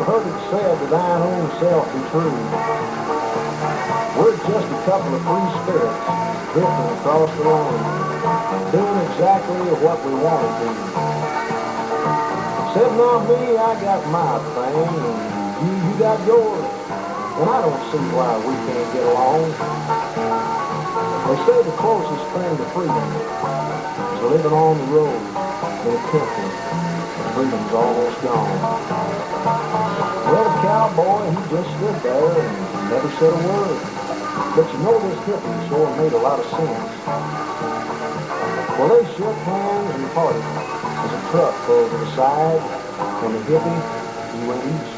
heard it said to thine own self be true. We're just a couple of free spirits drifting across the lawn, doing exactly what we want to do. Except now me, I got my thing, and you got yours, and I don't see why we can't get along. They say the closest thing to freedom is living on the road in a country where freedom's almost gone. Well, the cowboy, he just stood there and never said a word. But you know this hippie sure made a lot of sense. Well, they shook hands and parted as a truck pulled to the side, and the hippie, he went east,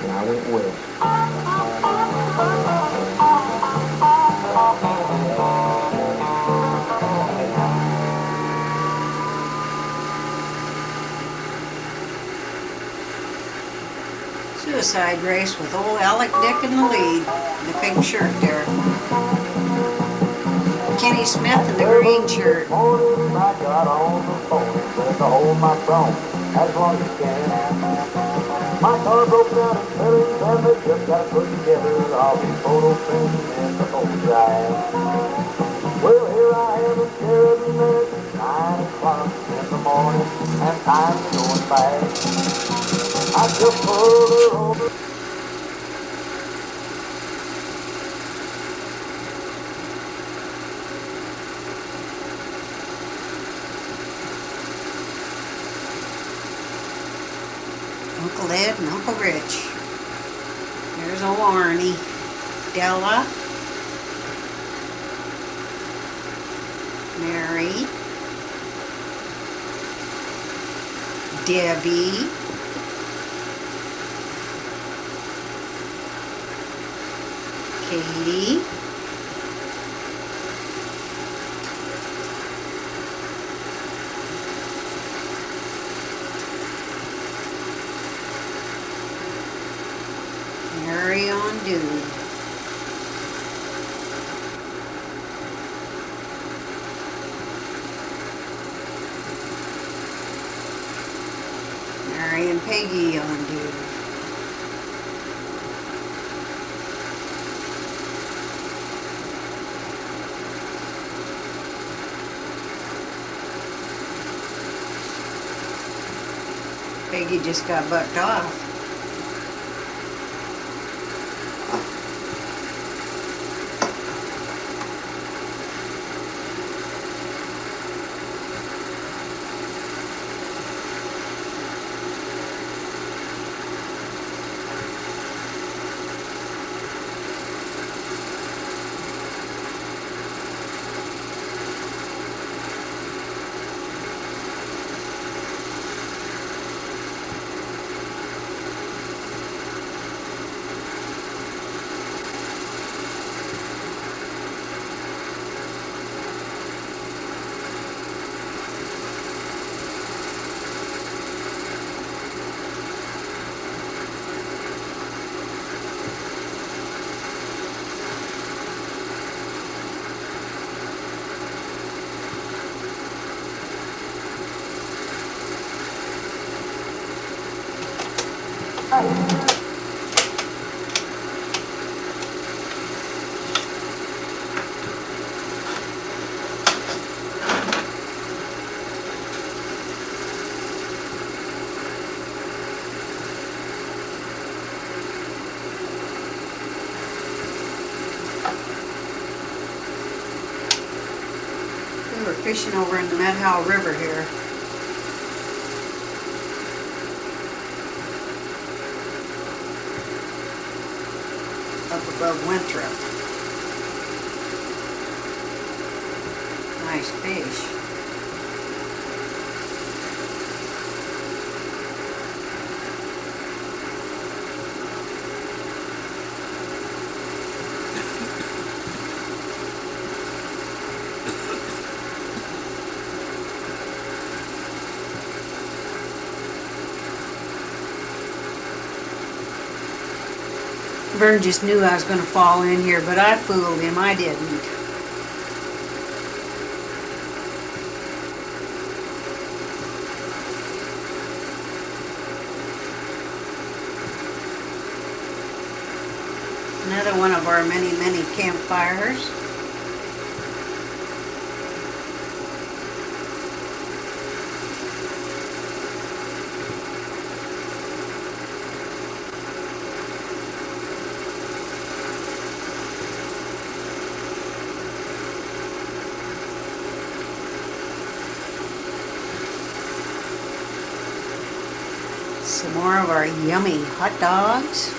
and I went west. Suicide Race with old Alec Dick in the lead, the pink shirt there. Kenny Smith in the green shirt. Morning, I got on the phone, said to hold my phone as long as you can. My car broke down in Phillies and they just got put together. I'll be photo finishing in the whole drive. Well, here I am in Sheridan, it's 9 o'clock in the morning and time's going fast. I just pulled her over. Uncle Ed and Uncle Rich. There's old Arnie. Della. Mary. Debbie. Katie. Mary on duty. Mary and Peggy on duty. Peggy just got bucked off. We were fishing over in the Medhow River here. Up above Winthrop. Nice fish. Vern just knew I was going to fall in here, but I fooled him. I didn't. Another one of our many, many campfires. Some more of our yummy hot dogs.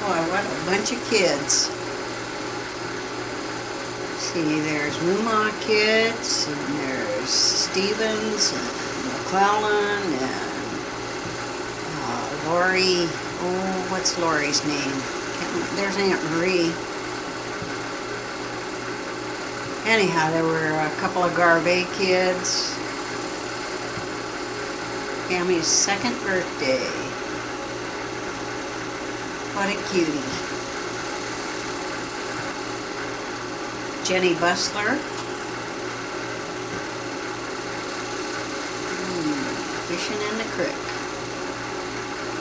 Boy, what a bunch of kids. See, there's Moomaw kids, and there's Stevens, and McClellan, and Lori. Oh, what's Lori's name? There's Aunt Marie. Anyhow, there were a couple of Garvey kids. Tammy's second birthday. What a cutie. Jenny Bustler. Fishing in the creek.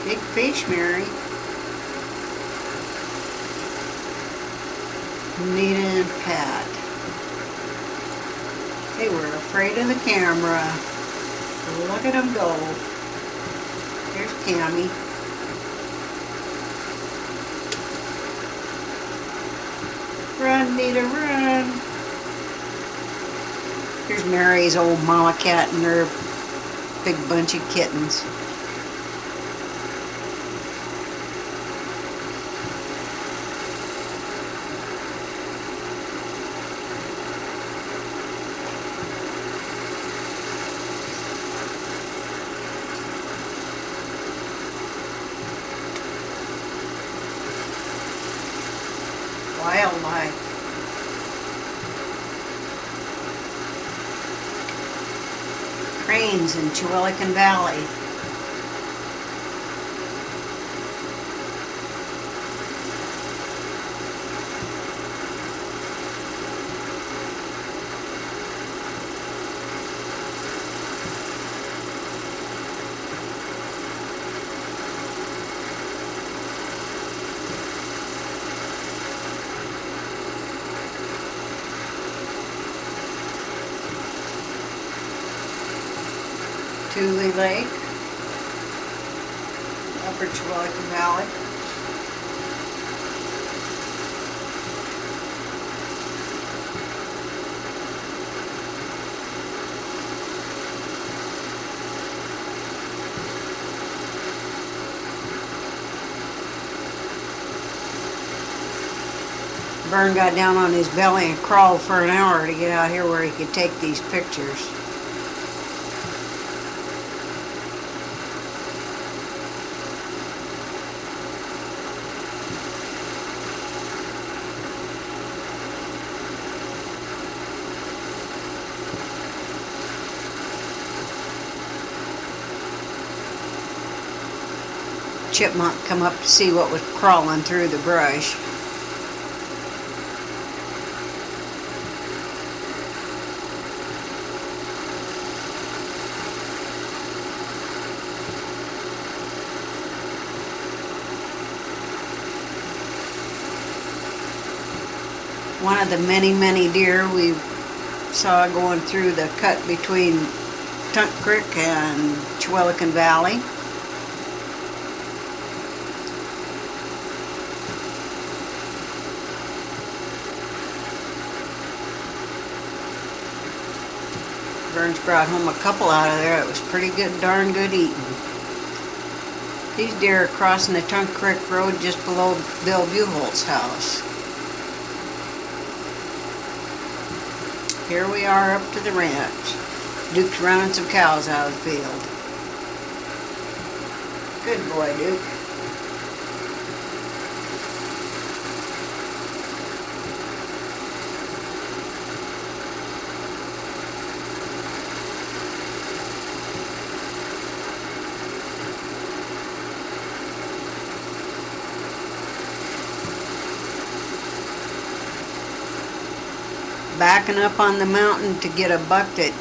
Big fish, Mary. Nita and Pat. They were afraid of the camera. Look at them go. There's Tammy. Run, Nita, run. Here's Mary's old mama cat and her big bunch of kittens. Wildlife. Cranes in Chewilican Valley. Tule Lake, Upper Chewilican Valley. Vern got down on his belly and crawled for an hour to get out here where he could take these pictures. Chipmunk come up to see what was crawling through the brush. One of the many, many deer we saw going through the cut between Tunt Creek and Chewilican Valley. Vern's brought home a couple out of there. It was pretty good, darn good eating. These deer are crossing the Tunk Creek Road just below Bill Buholt's house. Here we are up to the ranch. Duke's running some cows out of the field. Good boy, Duke. Backing up on the mountain to get a buck that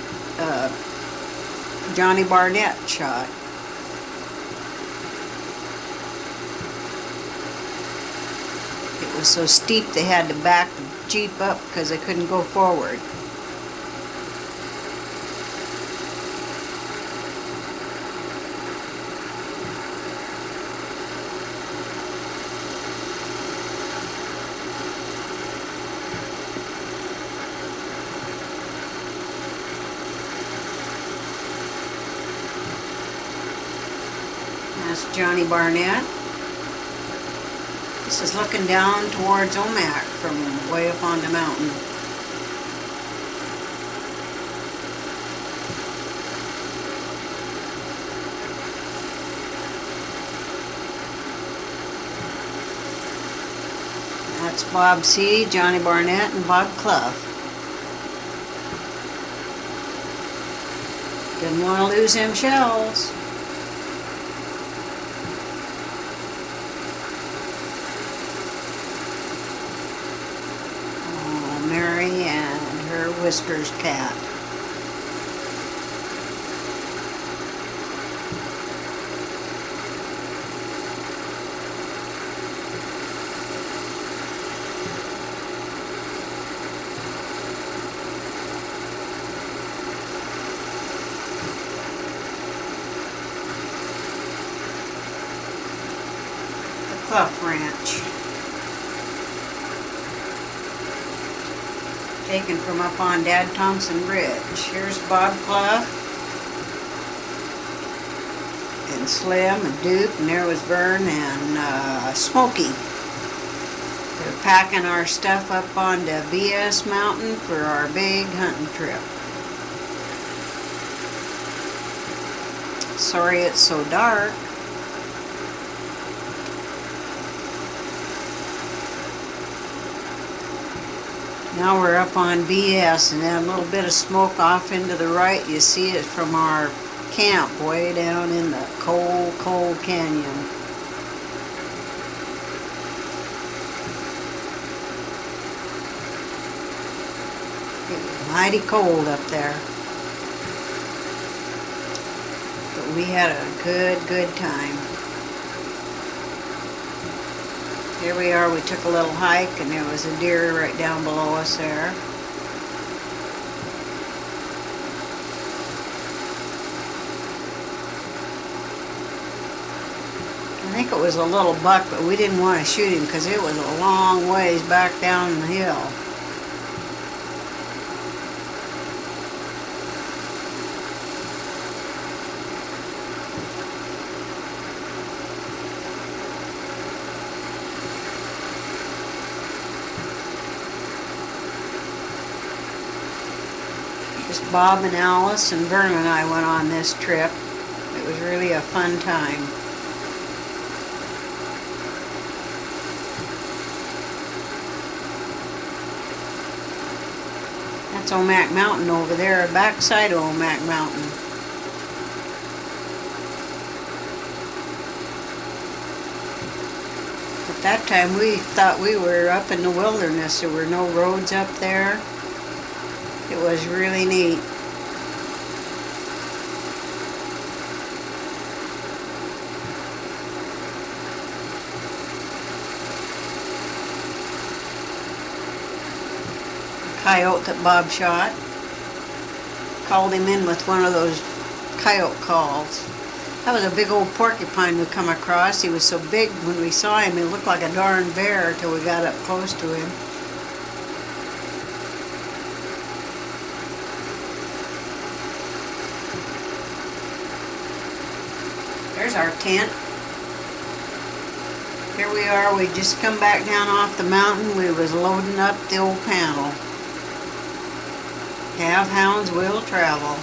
Johnny Barnett shot. It was so steep they had to back the Jeep up because they couldn't go forward. That's Johnny Barnett. This is looking down towards Omak from way up on the mountain. That's Bob C., Johnny Barnett, and Bob Clough. Didn't want to lose them shells. Mary and her Whiskers cat. The Clough Ranch. Taken from up on Dad Thompson Bridge. Here's Bob Clough and Slim and Duke, and there was Vern and Smokey. They're packing our stuff up onto BS Mountain for our big hunting trip. Sorry it's so dark. Now we're up on BS, and that little bit of smoke off into the right, you see it from our camp way down in the cold, cold canyon. It was mighty cold up there. But we had a good time. Here we are, we took a little hike and there was a deer right down below us there. I think it was a little buck, but we didn't want to shoot him because it was a long ways back down the hill. Just Bob and Alice and Vern and I went on this trip. It was really a fun time. That's Omak Mountain over there, backside of Omak Mountain. At that time we thought we were up in the wilderness. There were no roads up there. It was really neat. The coyote that Bob shot, called him in with one of those coyote calls. That was a big old porcupine we come across. He was so big when we saw him, he looked like a darn bear till we got up close to him. There's our tent. Here we are, we just come back down off the mountain. We was loading up the old panel. Calf hounds will travel.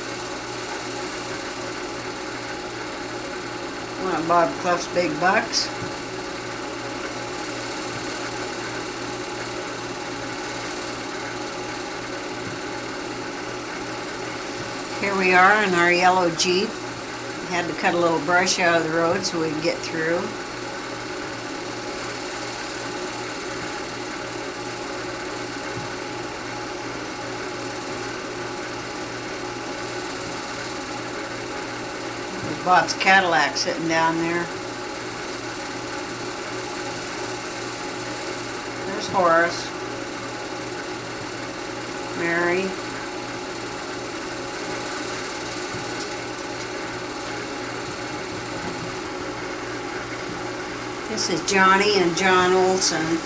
One of Bob Clough's big bucks. Here we are in our yellow Jeep. Had to cut a little brush out of the road so we could get through. There's Bob's Cadillac sitting down there. There's Horace. Mary. This is Johnny and John Olson,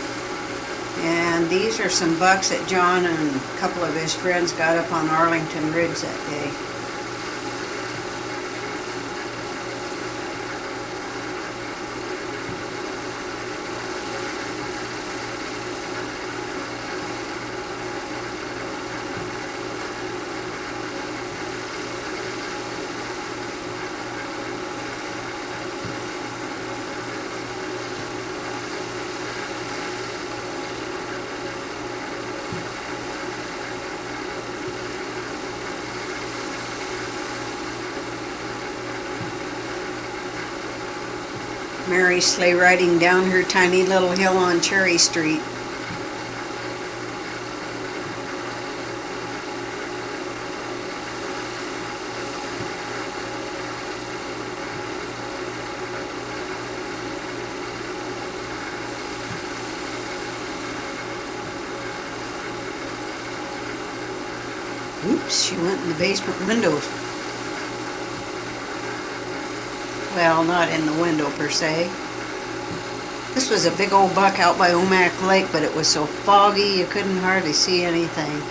and these are some bucks that John and a couple of his friends got up on Arlington Ridge that day. Mary sleigh riding down her tiny little hill on Cherry Street. Oops, she went in the basement window. Well, not in the window per se. This was a big old buck out by Omak Lake, but it was so foggy you couldn't hardly see anything.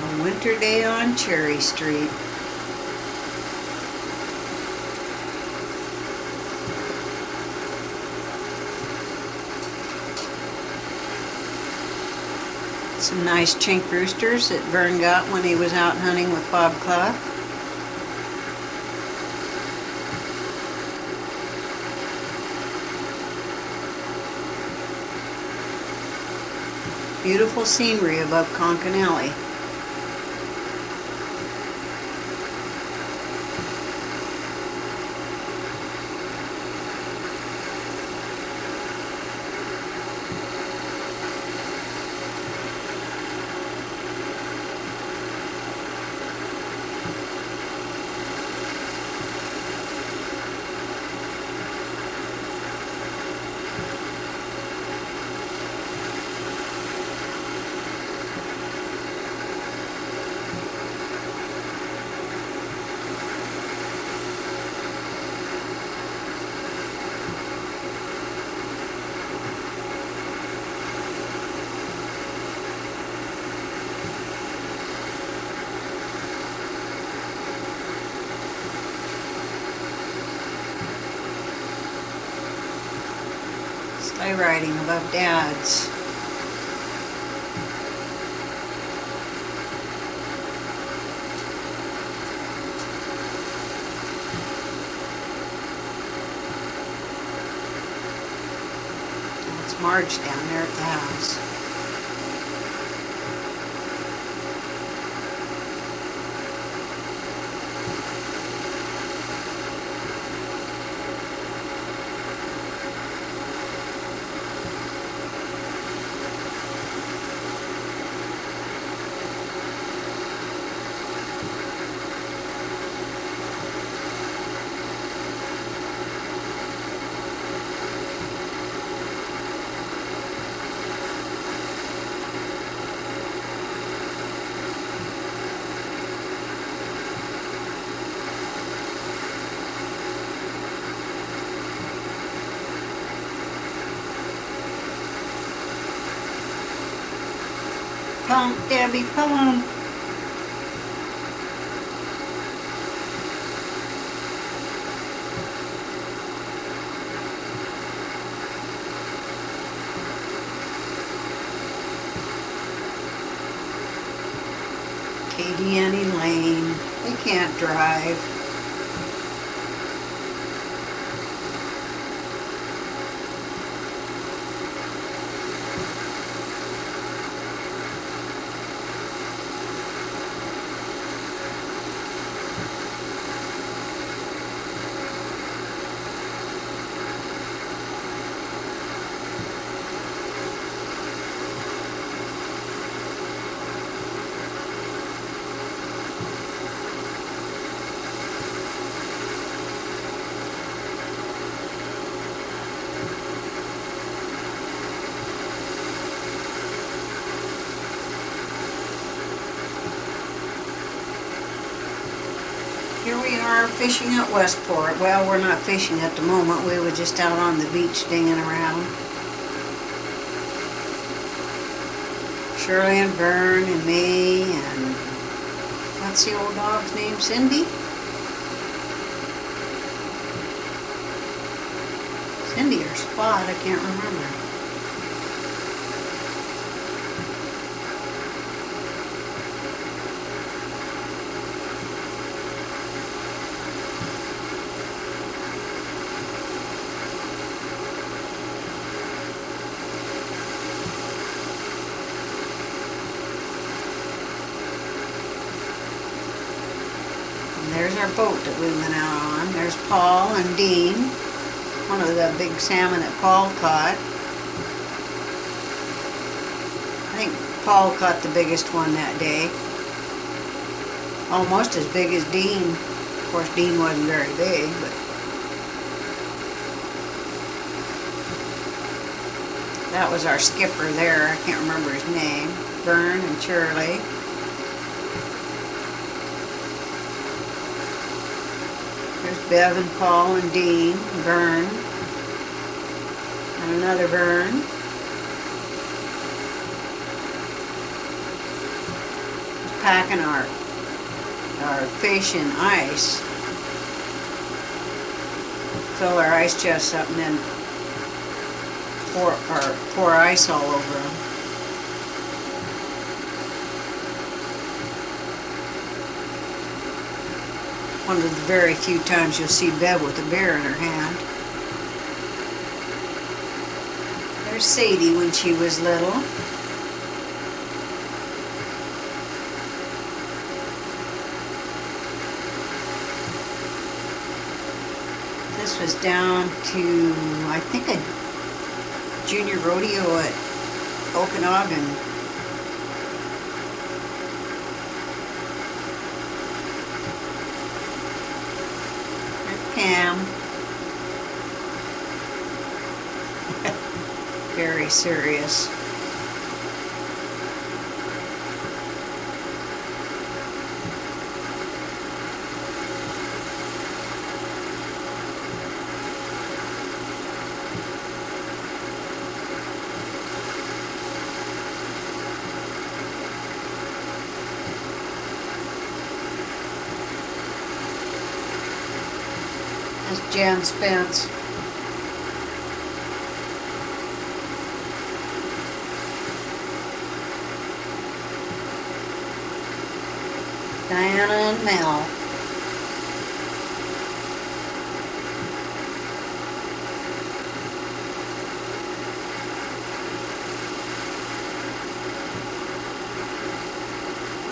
A winter day on Cherry Street. Some nice chink roosters that Vern got when he was out hunting with Bob Clough. Beautiful scenery above Concanelli. Sleigh riding above Dad's. It's Marge down there at the house. pump, Debbie, pump. Katie and Elaine, they can't drive. Here we are fishing at Westport. Well, we're not fishing at the moment. We were just out on the beach dinging around. Shirley and Vern and me and what's the old dog's name? Cindy? Cindy or Spot, I can't remember. There's our boat that we went out on. There's Paul and Dean, one of the big salmon that Paul caught. I think Paul caught the biggest one that day. Almost as big as Dean. Of course, Dean wasn't very big, but that was our skipper there. I can't remember his name. Vern and Shirley. There's Bev and Paul and Dean, Vern, and another Vern. Just packing our fish in ice. Fill our ice chests up and then pour ice all over them. One of the very few times you'll see Bev with a beer in her hand. There's Sadie when she was little. This was down to, I think, a junior rodeo at Okanagan. Pam. Very serious. That's Jan Spence. Diana and Mel.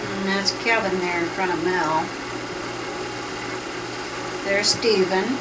And that's Kevin there in front of Mel. There's Stephen.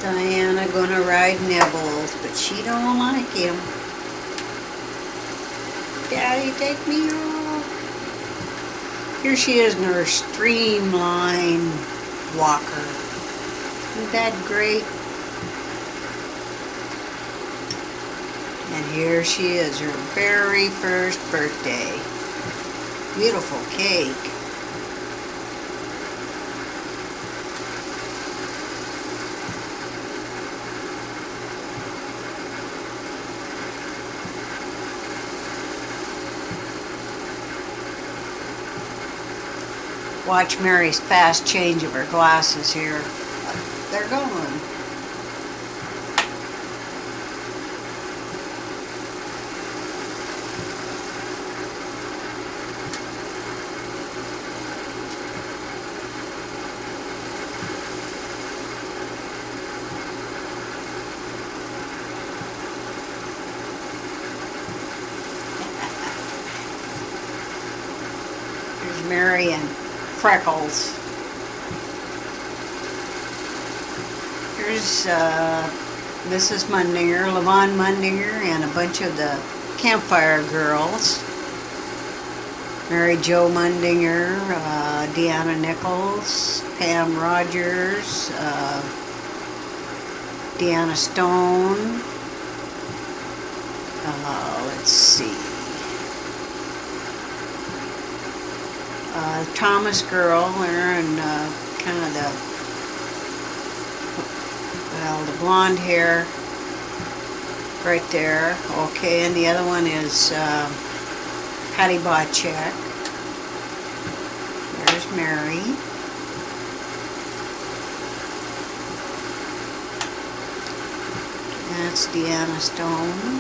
Diana gonna ride Nibbles, but she don't like him. Daddy, take me off. Here she is in her streamline walker. Isn't that great? And here she is, her very first birthday. Beautiful cake. Watch Mary's fast change of her glasses here. They're gone. Here's Mary and Freckles. Here's Mrs. Mundinger, Levon Mundinger, and a bunch of the Campfire Girls. Mary Jo Mundinger, Deanna Nichols, Pam Rogers, Deanna Stone. Let's see. Thomas girl there, and kind of the blonde hair right there. Okay, and the other one is Patty Botchek. There's Mary. That's Deanna Stone.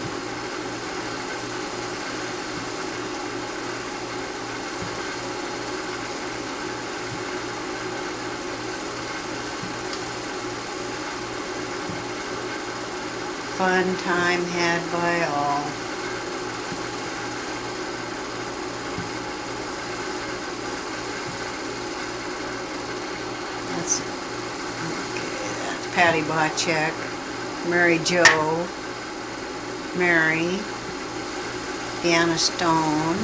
Fun time had by all. That's Patty Botchek, Mary Jo, Mary, Deanna Stone,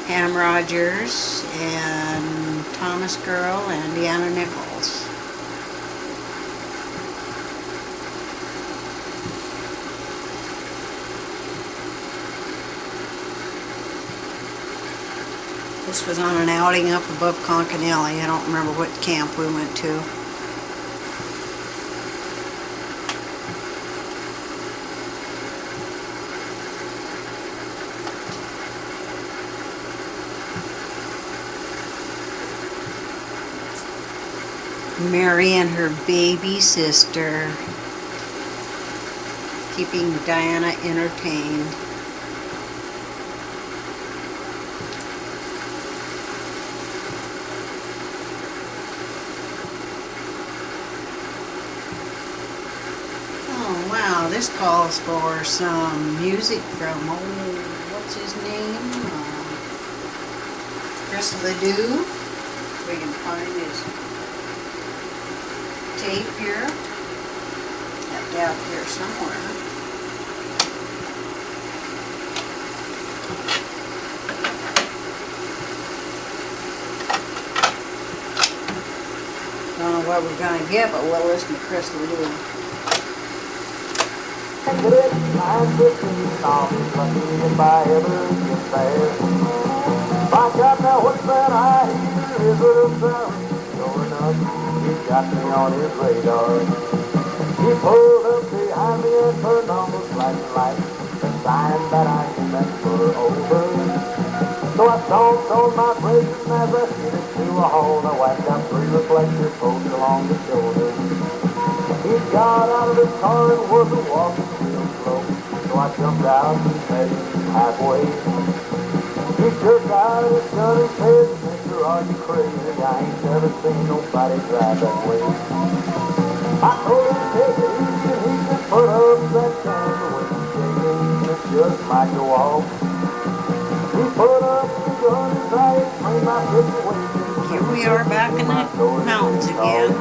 Pam Rogers, and Thomas Girl, and Deanna Nichols. This was on an outing up above Concanelli. I don't remember what camp we went to. Mary and her baby sister, keeping Diana entertained. Oh wow, this calls for some music from, what's his name? Chris Ledoux. If we can find his tape here. Left out here somewhere. Don't know what we're gonna get, but we'll listen to Chris Ledoux. I'm 15 off, lucky if I ever get there. My God, now what's that I hear? Is it a sound? Sure enough, he got me on his radar. He pulled up behind me and turned on the flashing light, a sign that I ain't meant for over. So I stomped on my brakes and as I hit it to a halt, I wiped out 3 reflector posts along the shoulder. He got out of his car and was walking real slow, so I jumped out and met him halfway. He jerked out his gun and said, "Mister, are you crazy? I ain't never seen nobody drive that way." I told him to take it easy and he could put up that can the way he's shaking, it just might go off. He put up the gun and tried to explain my situation. He Here we are back in the mountains again.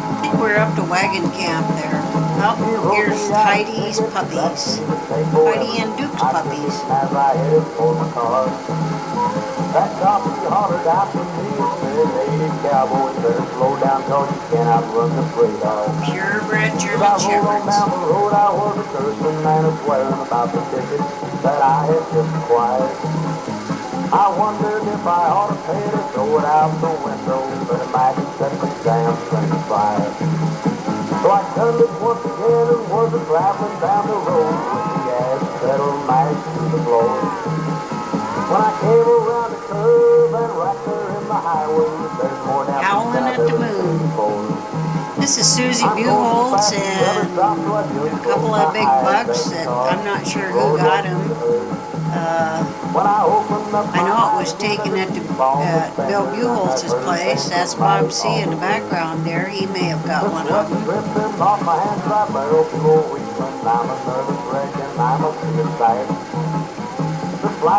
I think we're up to wagon camp there. Oh, here's Heidi's puppies. Heidi and Duke's puppies. That jockey hollered out to me and said, "Hey, cowboy, better slow down, 'cause you can't outrun the freight dog." Purebred As German I rolled on Shepherds. down the road, I was a cursing and a swearing about the ticket that I had just acquired. I wondered if I ought to pay to throw it out the window, but Maggie set me damn thing fire. So I turned it once again and was a traveling down the road with the gas pedal mashed to the floor. When I came around the curve and right there in the highway, there's more down Howling at the moon. before. This is Susie Buchholz and a couple of big bucks that I'm not sure who got them. I know it was taken at Bill Buchholz's place. That's Bob C. in the background there. He may have got one of them.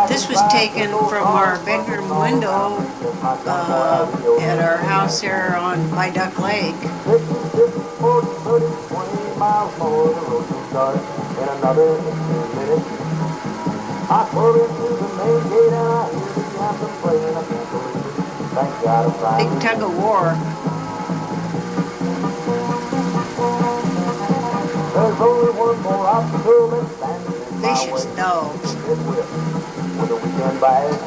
This was taken from our bedroom window at our house here by Duck Lake. I pulled into the main gate and I hear the anthem playing. I can't believe it. Thank God I'm fine. Big tug of war. There's only one more obstacle that's standing in my Vicious way. dogs. With a weekend bag. He's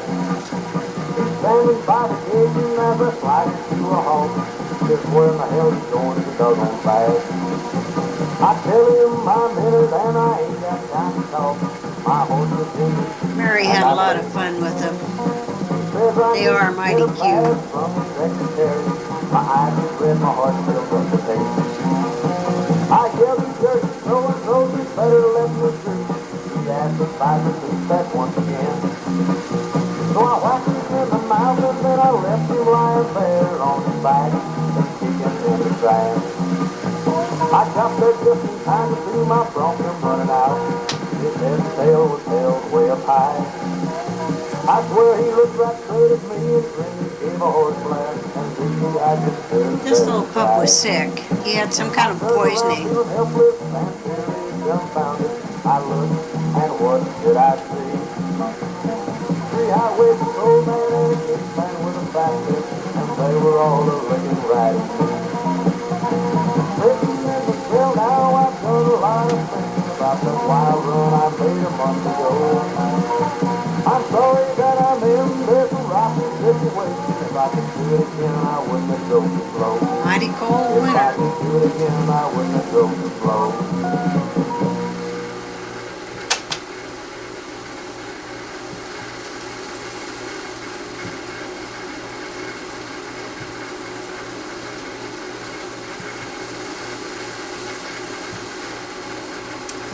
standing by the gate and as I slide into a halt, just where in the hell he's going to doggone fast. I tell him I'm in it and I ain't got time to talk. My horse is in it. Mary had a lot of fun with them. They are mighty cute. My eyes are red, my heart fills up with hate. I yelled at church, so you better let me through. He asked if I could do that once again. So I whacked him in the mouth and then I left him lying there on his back and kicking in the grass. I got there just in time to see my bronc come running out. His head and tail was held way up high. I swear he looked right straight at me and grinned, gave a horse blast, and really I just stood This little pup was sick. He had some kind of poisoning. Helpless and nearly dumbfounded, I looked, and what did I see? Three highway patrolmen and a caveman with a fat tip, and they were all looking right at me. Sitting in the trail now, I've done a lot of things about the wild run I made a month ago. I'm sorry that I'm in this rocky situation. If I could do it again, I wouldn't have drove so slow. Mighty cold If I winter. could do it again, I wouldn't have drove so slow.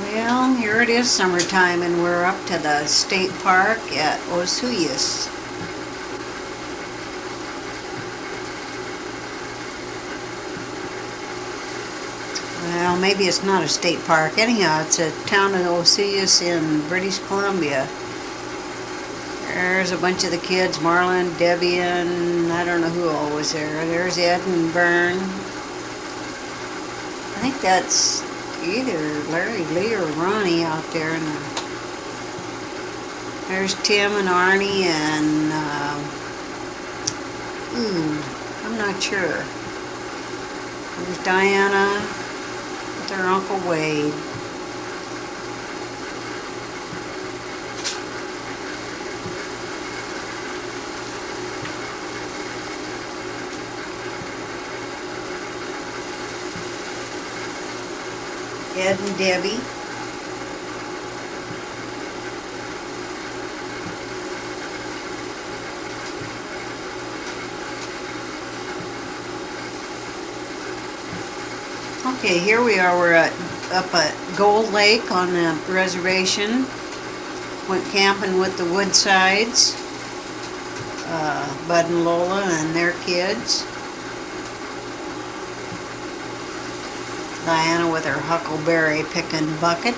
Well, here it is summertime and we're up to the state park at Osuyas. Well, maybe it's not a state park. Anyhow, it's a town of Osuyas in British Columbia. There's a bunch of the kids, Marlon, Debbie, and I don't know who all was there. There's Ed and Vern. I think that's either Larry, Lee, or Ronnie out there. There's Tim and Arnie and, I'm not sure. There's Diana with her Uncle Wade. Ed and Debbie. Okay, here we are. We're up at Gold Lake on the reservation. Went camping with the Woodsides, Bud and Lola and their kids. Diana with her huckleberry picking bucket.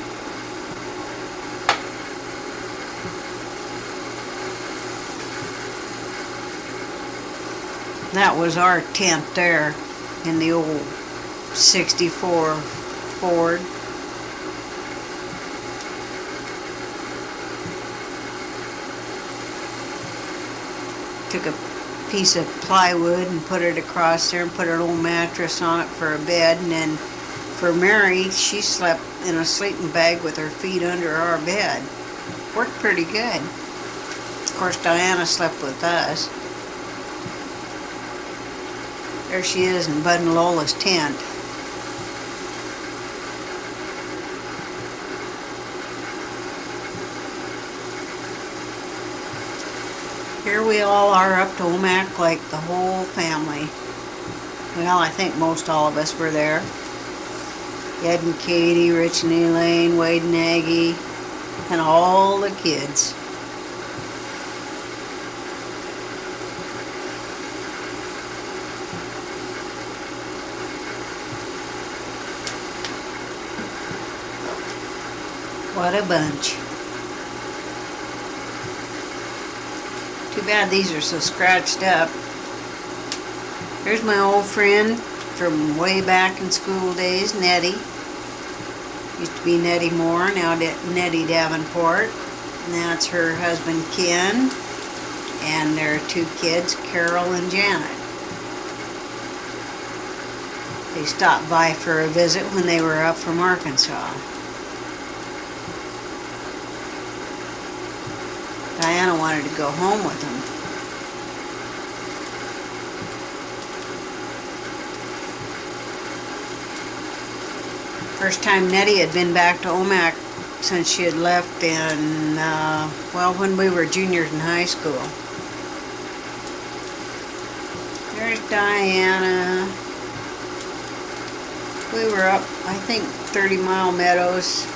That was our tent there in the old 64 Ford. Took a piece of plywood and put it across there and put an old mattress on it for a bed, and then for Mary, she slept in a sleeping bag with her feet under our bed. Worked pretty good. Of course, Diana slept with us. There she is in Bud and Lola's tent. Here we all are up to Omak Lake, the whole family. Well, I think most all of us were there. Ed and Katie, Rich and Elaine, Wade and Aggie, and all the kids. What a bunch. Too bad these are so scratched up. Here's my old friend from way back in school days, Nettie. Used to be Nettie Moore, now Nettie Davenport. And that's her husband Ken, and their two kids, Carol and Janet. They stopped by for a visit when they were up from Arkansas. Diana wanted to go home with them. First time Nettie had been back to Omak since she had left in, when we were juniors in high school. There's Diana. We were up, I think, 30 Mile Meadows.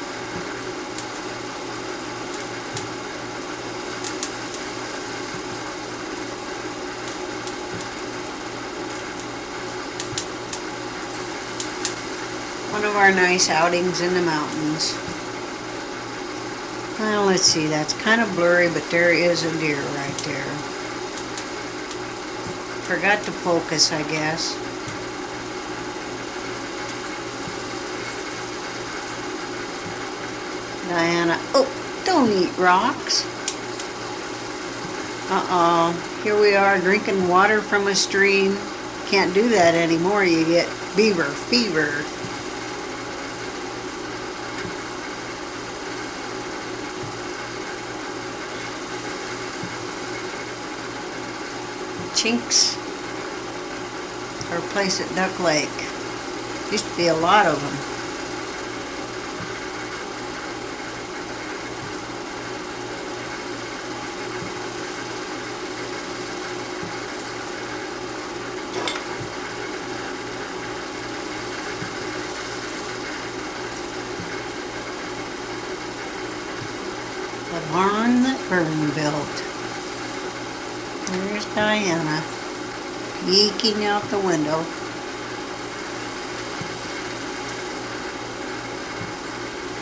One of our nice outings in the mountains. Well, let's see, that's kind of blurry, but there is a deer right there. Forgot to focus, I guess. Diana, oh, don't eat rocks. Here we are drinking water from a stream. Can't do that anymore, you get beaver fever. Chinks, our place at Duck Lake. Used to be a lot of them. The barn that Vern built. There's Diana, peeking out the window.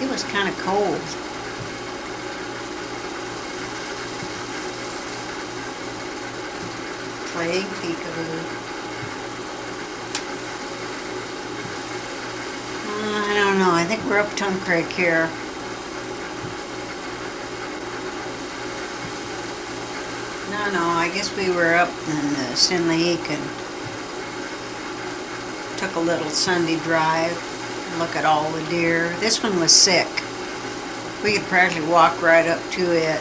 It was kind of cold. Plague peekaboo. I don't know, I think we're up Tongue Creek here. No, I guess we were up in the Sin Lake and took a little Sunday drive, look at all the deer. This one was sick. We could practically walk right up to it.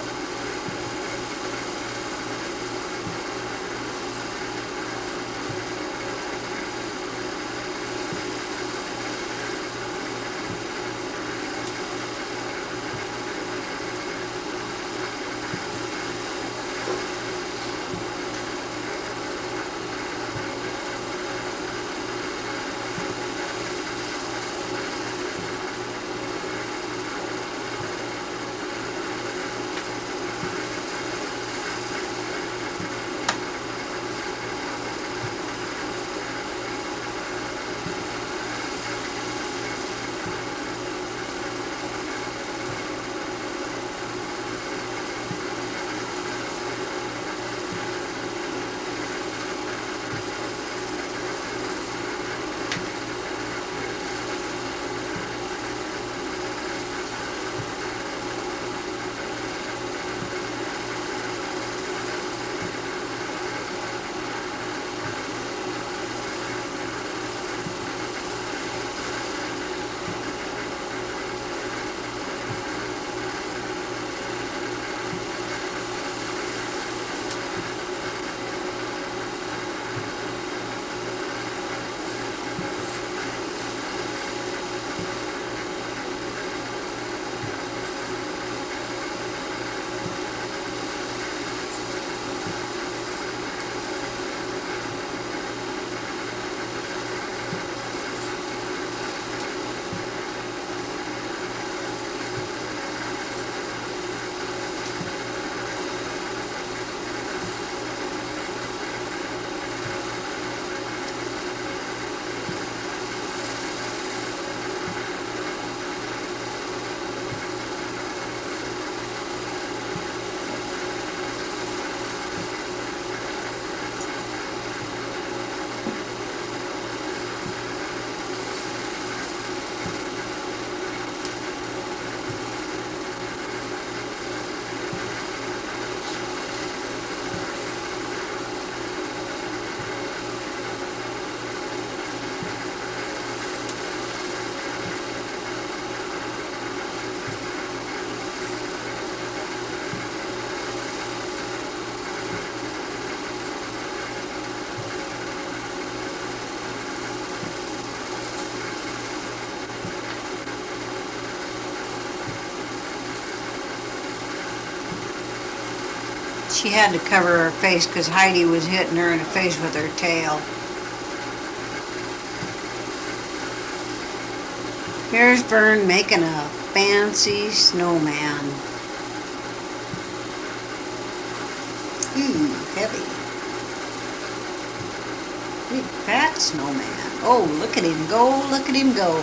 She had to cover her face because Heidi was hitting her in the face with her tail. Here's Vern making a fancy snowman. Ooh, heavy. Big fat snowman. Oh, look at him go, look at him go.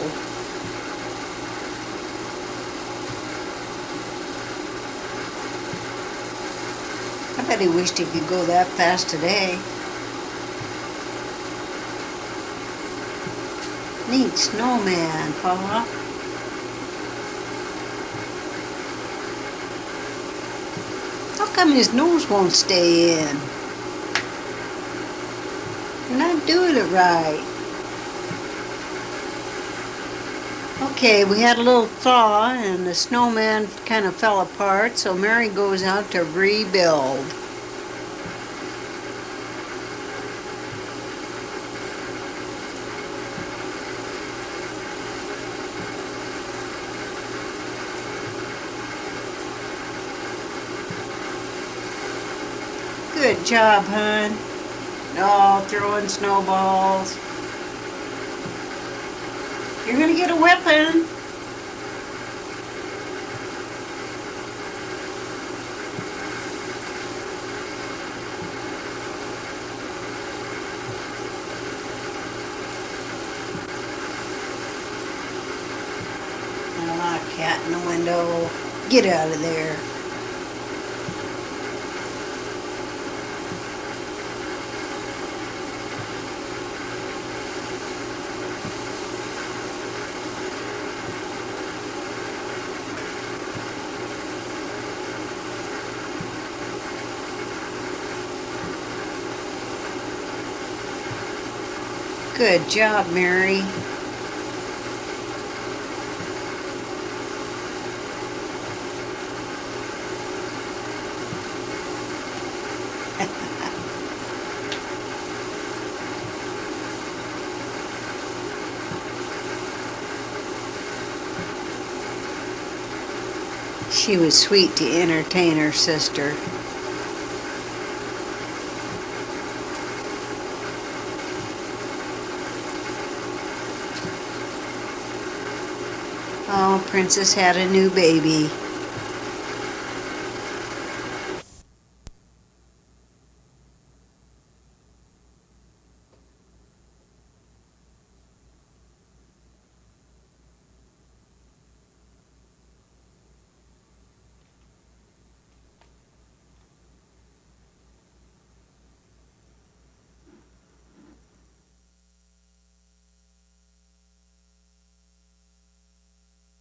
I bet he wished he could go that fast today. Neat snowman, Pa. How come his nose won't stay in? You're not doing it right. Okay, we had a little thaw and the snowman kind of fell apart, so Mary goes out to rebuild. Good job, hon. Oh, throwing snowballs. You're gonna get a weapon. Ah, cat in the window. Get out of there. Good job, Mary. She was sweet to entertain her sister. Oh, Princess had a new baby.